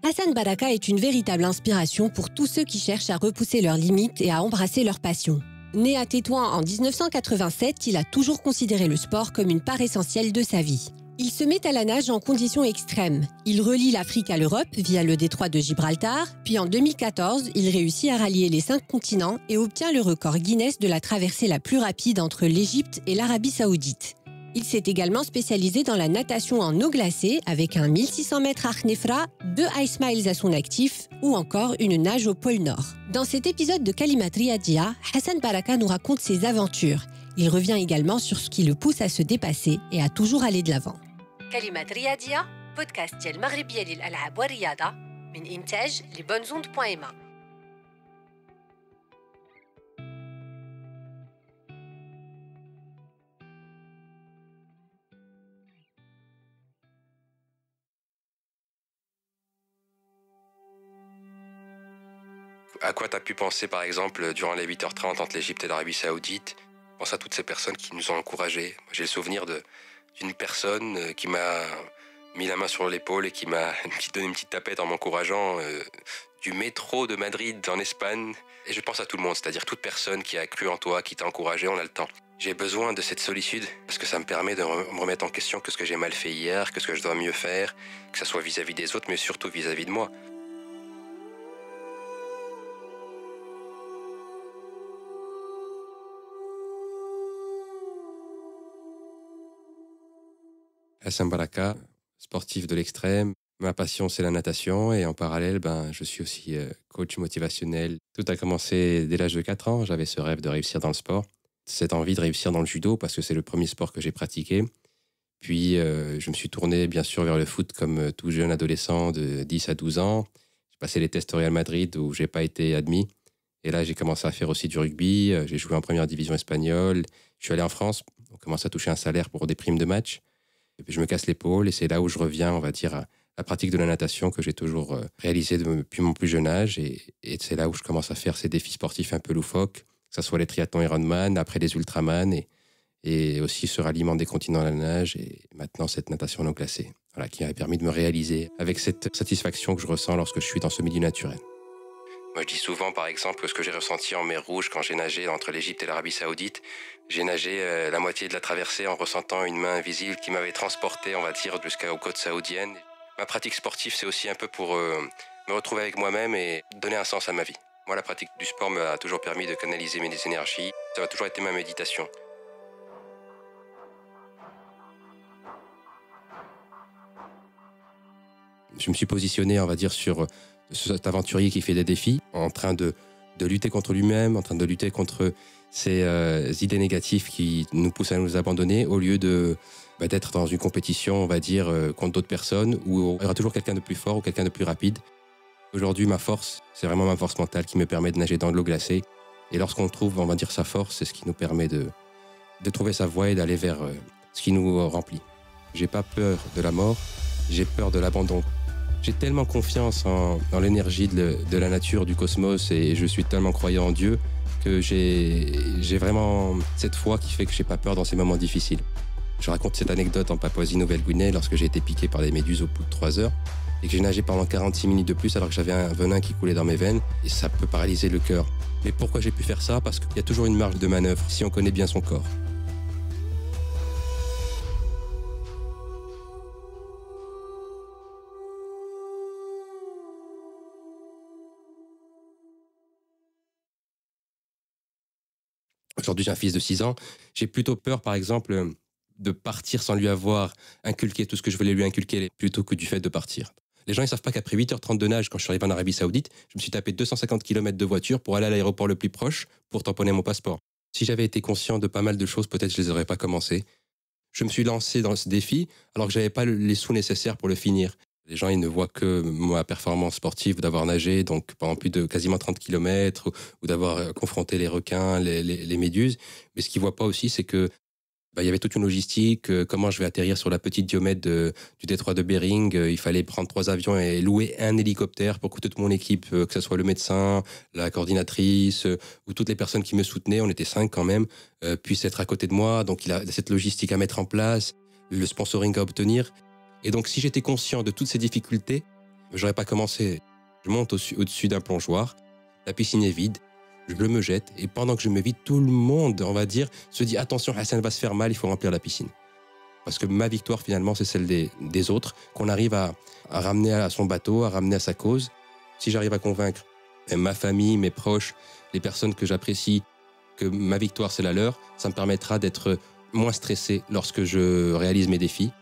Hassan Baraka est une véritable inspiration pour tous ceux qui cherchent à repousser leurs limites et à embrasser leur passion. Né à Tétouan en 1987, il a toujours considéré le sport comme une part essentielle de sa vie. Il se met à la nage en conditions extrêmes. Il relie l'Afrique à l'Europe via le détroit de Gibraltar, puis en 2014, il réussit à rallier les 5 continents et obtient le record Guinness de la traversée la plus rapide entre l'Égypte et l'Arabie Saoudite. Il s'est également spécialisé dans la natation en eau glacée avec un 1600 mètres à Khnefra, 2 Ice Miles à son actif ou encore une nage au pôle Nord. Dans cet épisode de Kalimat Riyadia, Hassan Baraka nous raconte ses aventures. Il revient également sur ce qui le pousse à se dépasser et à toujours aller de l'avant. كلمات رياضية بودكاست ديال المغربية للألعاب والرياضة من إنتاج لبنزوند.ma. À quoi tu as pu penser, par exemple, durant les 8h30 entre l'Égypte et l'Arabie Saoudite? Pense à toutes ces personnes qui nous ont encouragés. J'ai le souvenir d'une personne qui m'a mis la main sur l'épaule et qui m'a donné une petite tapette en m'encourageant du métro de Madrid en Espagne. Et je pense à tout le monde, c'est-à-dire toute personne qui a cru en toi, qui t'a encouragé, on a le temps. J'ai besoin de cette solitude parce que ça me permet de me remettre en question que ce que j'ai mal fait hier, que ce que je dois mieux faire, que ce soit vis-à-vis des autres, mais surtout vis-à-vis de moi. Hassan Baraka, sportif de l'extrême. Ma passion, c'est la natation et en parallèle, je suis aussi coach motivationnel. Tout a commencé dès l'âge de 4 ans. J'avais ce rêve de réussir dans le sport. Cette envie de réussir dans le judo parce que c'est le premier sport que j'ai pratiqué. Puis, je me suis tourné, bien sûr, vers le foot comme tout jeune adolescent de 10 à 12 ans. J'ai passé les tests au Real Madrid où j'ai pas été admis. Et là, j'ai commencé à faire aussi du rugby. J'ai joué en première division espagnole. Je suis allé en France. On commence à toucher un salaire pour des primes de match. Et puis je me casse l'épaule et c'est là où je reviens, on va dire, à la pratique de la natation que j'ai toujours réalisée depuis mon plus jeune âge. Et c'est là où je commence à faire ces défis sportifs un peu loufoques, que ce soit les triathlons Ironman, après les ultraman et aussi ce ralliement des continents à la nage et maintenant cette natation non classée, voilà, qui a permis de me réaliser avec cette satisfaction que je ressens lorsque je suis dans ce milieu naturel. Moi, je dis souvent, par exemple, que ce que j'ai ressenti en mer Rouge quand j'ai nagé entre l'Égypte et l'Arabie Saoudite, j'ai nagé la moitié de la traversée en ressentant une main invisible qui m'avait transporté, on va dire, jusqu'aux côtes saoudiennes. Ma pratique sportive, c'est aussi un peu pour me retrouver avec moi-même et donner un sens à ma vie. Moi, la pratique du sport m'a toujours permis de canaliser mes énergies. Ça a toujours été ma méditation. Je me suis positionné, on va dire, sur cet aventurier qui fait des défis, en train de lutter contre lui-même, en train de lutter contre ces idées négatives qui nous poussent à nous abandonner, au lieu d'être dans une compétition, on va dire, contre d'autres personnes, où il y aura toujours quelqu'un de plus fort ou quelqu'un de plus rapide. Aujourd'hui, ma force, c'est vraiment ma force mentale qui me permet de nager dans de l'eau glacée. Et lorsqu'on trouve, on va dire, sa force, c'est ce qui nous permet de trouver sa voie et d'aller vers ce qui nous remplit. J'ai pas peur de la mort, j'ai peur de l'abandon. J'ai tellement confiance en l'énergie de la nature, du cosmos, et je suis tellement croyant en Dieu que j'ai vraiment cette foi qui fait que j'ai pas peur dans ces moments difficiles. Je raconte cette anecdote en Papouasie-Nouvelle-Guinée lorsque j'ai été piqué par des méduses au bout de 3 heures et que j'ai nagé pendant 46 minutes de plus alors que j'avais un venin qui coulait dans mes veines et ça peut paralyser le cœur. Mais pourquoi j'ai pu faire ça? Parce qu'il y a toujours une marge de manœuvre si on connaît bien son corps. Aujourd'hui, j'ai un fils de 6 ans. J'ai plutôt peur, par exemple, de partir sans lui avoir inculqué tout ce que je voulais lui inculquer, plutôt que du fait de partir. Les gens, ils savent pas qu'après 8h30 de nage, quand je suis arrivé en Arabie Saoudite, je me suis tapé 250 km de voiture pour aller à l'aéroport le plus proche pour tamponner mon passeport. Si j'avais été conscient de pas mal de choses, peut-être je les aurais pas commencé. Je me suis lancé dans ce défi alors que j'avais pas les sous nécessaires pour le finir. Les gens, ils ne voient que ma performance sportive d'avoir nagé donc pendant plus de quasiment 30 km ou d'avoir confronté les requins, les méduses. Mais ce qu'ils voient pas aussi, c'est que il y avait toute une logistique, comment je vais atterrir sur la petite Diomède du détroit de Bering. Il fallait prendre 3 avions et louer un hélicoptère pour que toute mon équipe, que ce soit le médecin, la coordinatrice ou toutes les personnes qui me soutenaient, on était 5 quand même, puissent être à côté de moi. Donc il a cette logistique à mettre en place, le sponsoring à obtenir. Et donc si j'étais conscient de toutes ces difficultés, J'aurais pas commencé. Je monte au-dessus d'un plongeoir, la piscine est vide, je me jette, et pendant que je me vide, tout le monde, on va dire, se dit « Attention, Hassan va se faire mal, il faut remplir la piscine ». Parce que ma victoire, finalement, c'est celle des autres, qu'on arrive à ramener à son bateau, à ramener à sa cause. Si j'arrive à convaincre ma famille, mes proches, les personnes que j'apprécie, que ma victoire, c'est la leur, ça me permettra d'être moins stressé lorsque je réalise mes défis.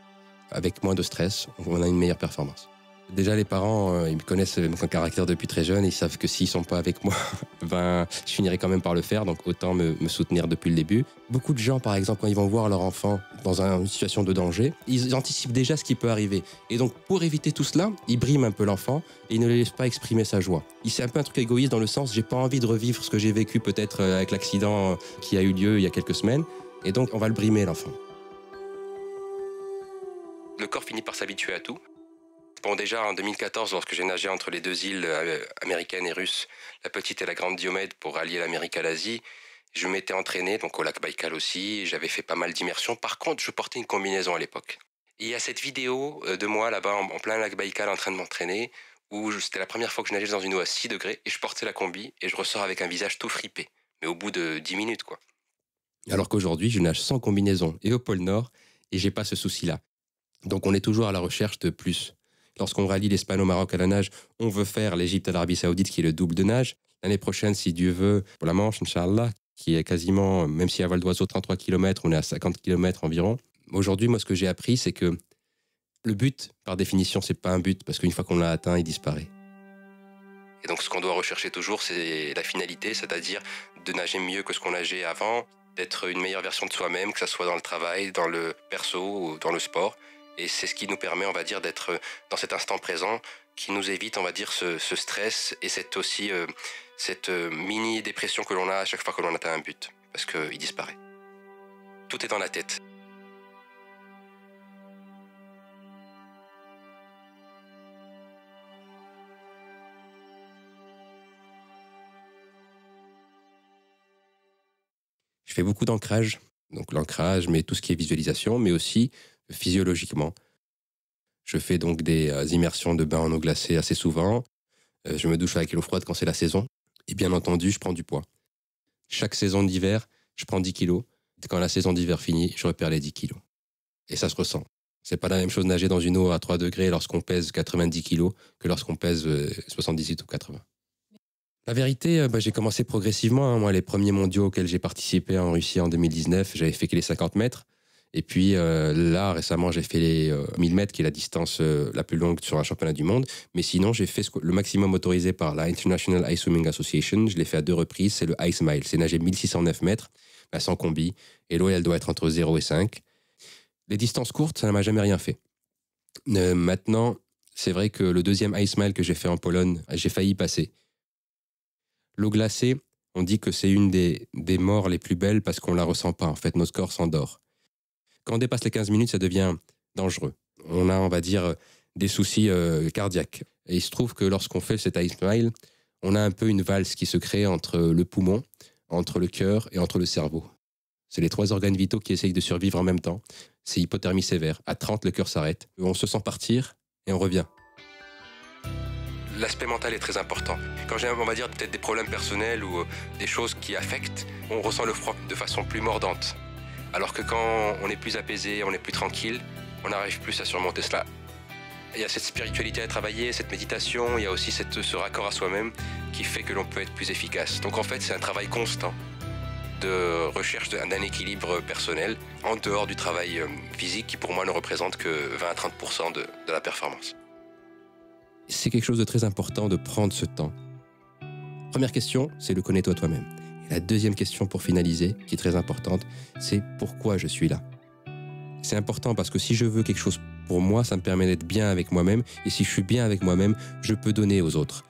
Avec moins de stress, on a une meilleure performance. Déjà, les parents, ils me connaissent mon caractère depuis très jeune. Ils savent que s'ils ne sont pas avec moi, je finirai quand même par le faire. Donc, autant me soutenir depuis le début. Beaucoup de gens, par exemple, quand ils vont voir leur enfant dans une situation de danger, ils anticipent déjà ce qui peut arriver. Et donc, pour éviter tout cela, ils briment un peu l'enfant et ils ne le laissent pas exprimer sa joie. C'est un peu un truc égoïste dans le sens, j'ai pas envie de revivre ce que j'ai vécu peut-être avec l'accident qui a eu lieu il y a quelques semaines. Et donc, on va le brimer, l'enfant. Le corps finit par s'habituer à tout. Bon, déjà, en 2014, lorsque j'ai nagé entre les deux îles américaines et russes, la petite et la grande Diomède, pour allier l'Amérique à l'Asie, je m'étais entraîné, donc au lac Baïkal aussi, j'avais fait pas mal d'immersions. Par contre, je portais une combinaison à l'époque. Et il y a cette vidéo de moi là-bas, en plein lac Baïkal, en train de m'entraîner, où c'était la première fois que je nageais dans une eau à 6 degrés, et je portais la combi, et je ressors avec un visage tout fripé. Mais au bout de 10 minutes, quoi. Alors qu'aujourd'hui, je nage sans combinaison et au pôle Nord, et j'ai pas ce souci-là. Donc on est toujours à la recherche de plus. Lorsqu'on rallie l'Espagne au Maroc à la nage, on veut faire l'Égypte à l'Arabie Saoudite qui est le double de nage. L'année prochaine, si Dieu veut, pour la Manche, Inch'Allah, qui est quasiment, même si à vol d'oiseau 33 km, on est à 50 km environ. Aujourd'hui, moi, ce que j'ai appris, c'est que le but, par définition, c'est pas un but, parce qu'une fois qu'on l'a atteint, il disparaît. Et donc ce qu'on doit rechercher toujours, c'est la finalité, c'est-à-dire de nager mieux que ce qu'on nageait avant, d'être une meilleure version de soi-même, que ce soit dans le travail, dans le perso ou dans le sport. Et c'est ce qui nous permet, on va dire, d'être dans cet instant présent, qui nous évite, on va dire, ce stress et cette mini-dépression que l'on a à chaque fois que l'on atteint un but, parce qu'il disparaît. Tout est dans la tête. Je fais beaucoup d'ancrage, donc l'ancrage, mais tout ce qui est visualisation, mais aussi physiologiquement. Je fais donc des immersions de bain en eau glacée assez souvent. Je me douche avec l'eau froide quand c'est la saison. Et bien entendu, je prends du poids. Chaque saison d'hiver, je prends 10 kilos. Quand la saison d'hiver finit, je repère les 10 kilos. Et ça se ressent. C'est pas la même chose nager dans une eau à 3 degrés lorsqu'on pèse 90 kilos que lorsqu'on pèse 78 ou 80. La vérité, j'ai commencé progressivement. Moi, les premiers mondiaux auxquels j'ai participé en Russie en 2019, j'avais fait que les 50 mètres. Et puis là, récemment, j'ai fait les 1000 mètres, qui est la distance la plus longue sur un championnat du monde. Mais sinon, j'ai fait le maximum autorisé par la International Ice Swimming Association. Je l'ai fait à 2 reprises, c'est le Ice Mile. C'est nager 1609 mètres, sans combi. Et l'eau, elle doit être entre 0 et 5. Les distances courtes, ça ne m'a jamais rien fait. Maintenant, c'est vrai que le deuxième Ice Mile que j'ai fait en Pologne, j'ai failli y passer. L'eau glacée, on dit que c'est une des morts les plus belles parce qu'on ne la ressent pas. En fait, notre corps s'endort. Quand on dépasse les 15 minutes, ça devient dangereux. On a, on va dire, des soucis cardiaques. Et il se trouve que lorsqu'on fait cet Ice Mile, on a un peu une valse qui se crée entre le poumon, entre le cœur et entre le cerveau. C'est les 3 organes vitaux qui essayent de survivre en même temps. C'est hypothermie sévère. À 30, le cœur s'arrête. On se sent partir et on revient. L'aspect mental est très important. Quand j'ai, on va dire, peut-être des problèmes personnels ou des choses qui affectent, on ressent le froid de façon plus mordante. Alors que quand on est plus apaisé, on est plus tranquille, on n'arrive plus à surmonter cela. Il y a cette spiritualité à travailler, cette méditation, il y a aussi ce raccord à soi-même qui fait que l'on peut être plus efficace. Donc en fait, c'est un travail constant de recherche d'un équilibre personnel en dehors du travail physique qui pour moi ne représente que 20 à 30% de la performance. C'est quelque chose de très important de prendre ce temps. Première question, c'est le connais-toi toi-même. La deuxième question pour finaliser, qui est très importante, c'est pourquoi je suis là. C'est important parce que si je veux quelque chose pour moi, ça me permet d'être bien avec moi-même. Et si je suis bien avec moi-même, je peux donner aux autres.